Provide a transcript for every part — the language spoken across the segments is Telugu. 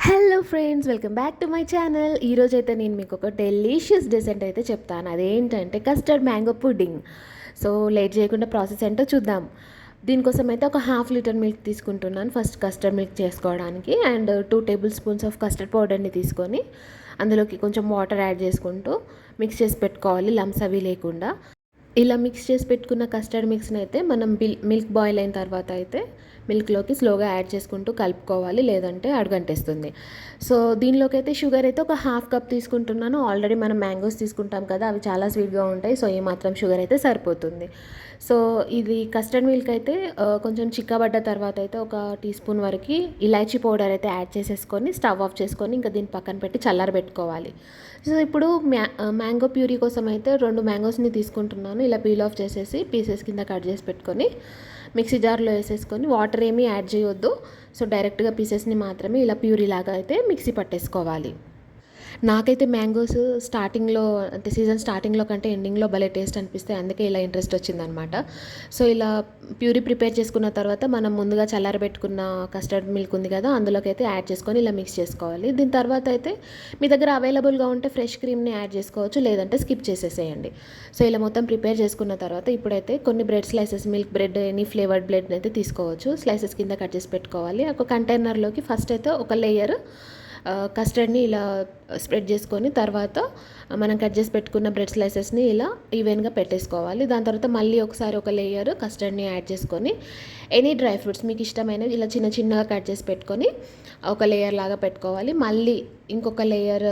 Hello friends, welcome back to my channel. ఈరోజు అయితే నేను మీకు ఒక డెలీషియస్ డెజర్ట్ అయితే చెప్తాను. అదేంటంటే custard mango pudding. So late చేయకుండా ప్రాసెస్ ఏంటో చూద్దాం. దీనికోసం అయితే ఒక హాఫ్ లీటర్ మిల్క్ తీసుకుంటున్నాను ఫస్ట్ కస్టర్డ్ మిల్క్ చేసుకోవడానికి. And 2 table spoons of custard పౌడర్ని తీసుకొని అందులోకి కొంచెం వాటర్ యాడ్ చేసుకుంటూ మిక్స్ చేసి పెట్టుకోవాలి, లమ్స్ అవి లేకుండా. ఇలా మిక్స్ చేసి పెట్టుకున్న కస్టర్డ్ మిక్స్ని అయితే మనం మిల్క్ బాయిల్ అయిన తర్వాత అయితే మిల్క్లోకి స్లోగా యాడ్ చేసుకుంటూ కలుపుకోవాలి, లేదంటే అడుగంటేస్తుంది. సో దీనిలోకి అయితే షుగర్ అయితే ఒక హాఫ్ కప్ తీసుకుంటున్నాను. ఆల్రెడీ మనం మ్యాంగోస్ తీసుకుంటాం కదా, అవి చాలా స్వీట్గా ఉంటాయి. సో ఈ మాత్రం షుగర్ అయితే సరిపోతుంది. సో ఇది కస్టర్డ్ మిల్క్ అయితే కొంచెం చిక్కబడ్డ తర్వాత అయితే ఒక టీ స్పూన్ వరకు ఇలాచీ పౌడర్ అయితే యాడ్ చేసేసుకొని స్టవ్ ఆఫ్ చేసుకొని ఇంకా దీన్ని పక్కన పెట్టి చల్లారబెట్టుకోవాలి. సో ఇప్పుడు మ్యాంగో ప్యూరీ కోసం అయితే 2 మ్యాంగోస్ని తీసుకుంటున్నాను. ఇలా పీల్ ఆఫ్ చేసేసి పీసెస్ కింద కట్ చేసి పెట్టుకొని మిక్సీ జార్లో వేసేసుకొని వాటర్ ఏమీ యాడ్ చేయొద్దు. సో డైరెక్ట్గా పీసెస్ని మాత్రమే ఇలా ప్యూరీ లాగా అయితే మిక్సీ పట్టేసుకోవాలి. నాకైతే మ్యాంగోస్ స్టార్టింగ్లో అంటే సీజన్ స్టార్టింగ్లో కంటే ఎండింగ్లో భలే టేస్ట్ అనిపిస్తాయి. అందుకే ఇలా ఇంట్రెస్ట్ వచ్చిందనమాట. సో ఇలా ప్యూరీ ప్రిపేర్ చేసుకున్న తర్వాత మనం ముందుగా చల్లారబెట్టుకున్న కస్టర్డ్ మిల్క్ ఉంది కదా, అందులోకి అయితే యాడ్ చేసుకొని ఇలా మిక్స్ చేసుకోవాలి. దీని తర్వాత అయితే మీ దగ్గర అవైలబుల్గా ఉంటే ఫ్రెష్ క్రీమ్ని యాడ్ చేసుకోవచ్చు, లేదంటే స్కిప్ చేసేసేయండి. సో ఇలా మొత్తం ప్రిపేర్ చేసుకున్న తర్వాత ఇప్పుడైతే కొన్ని bread slices, milk bread, any flavoured bread అయితే తీసుకోవచ్చు. స్లైసెస్ కింద కట్ చేసి పెట్టుకోవాలి. ఒక కంటైనర్లోకి ఫస్ట్ అయితే ఒక లేయర్ కస్టర్డ్ని ఇలా స్ప్రెడ్ చేసుకొని తర్వాత మనం కట్ చేసి పెట్టుకున్న బ్రెడ్ స్లైసెస్ని ఇలా ఈవెన్గా పెట్టేసుకోవాలి. దాని తర్వాత మళ్ళీ ఒకసారి ఒక లేయర్ కస్టర్డ్ని యాడ్ చేసుకొని ఎనీ డ్రై ఫ్రూట్స్ మీకు ఇష్టమైనవి ఇలా చిన్న చిన్నగా కట్ చేసి పెట్టుకొని ఒక లేయర్ లాగా పెట్టుకోవాలి. మళ్ళీ ఇంకొక లేయర్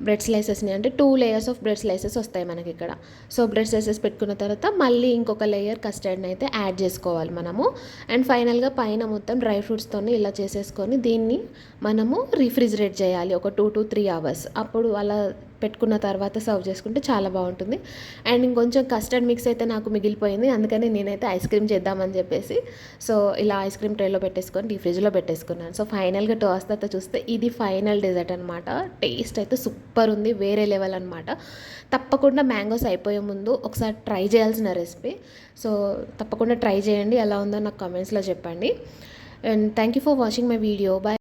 బ్రెడ్ స్లైసెస్ని, అంటే 2 లేయర్స్ ఆఫ్ బ్రెడ్ స్లైసెస్ వస్తాయి మనకి ఇక్కడ. సో బ్రెడ్ స్లైసెస్ పెట్టుకున్న తర్వాత మళ్ళీ ఇంకొక లేయర్ కస్టర్డ్ని అయితే యాడ్ చేసుకోవాలి మనము. అండ్ ఫైనల్గా పైన మొత్తం డ్రై ఫ్రూట్స్తో ఇలా చేసేసుకొని దీన్ని మనము రిఫ్రిజిరేట్ చేయాలి ఒక 2 to 3 hours. అప్పుడు అలా పెట్టుకున్న తర్వాత సర్వ్ చేసుకుంటే చాలా బాగుంటుంది. అండ్ ఇంకొంచెం కస్టర్డ్ మిక్స్ అయితే నాకు మిగిలిపోయింది, అందుకని నేనైతే ఐస్ క్రీమ్ చేద్దామని చెప్పేసి సో ఇలా ఐస్ క్రీమ్ ట్రేలో పెట్టేసుకొని డీ ఫ్రిడ్జ్లో పెట్టేసుకున్నాను. సో ఫైనల్గా టోస్ తర్వాత చూస్తే ఇది ఫైనల్ డెజర్ట్ అనమాట. టేస్ట్ అయితే సూపర్ ఉంది, వేరే లెవెల్ అనమాట. తప్పకుండా మ్యాంగోస్ అయిపోయే ముందు ఒకసారి ట్రై చేయాల్సిన రెసిపీ. సో తప్పకుండా ట్రై చేయండి, ఎలా ఉందో నాకు కామెంట్స్లో చెప్పండి. And thank you for watching my video. Bye.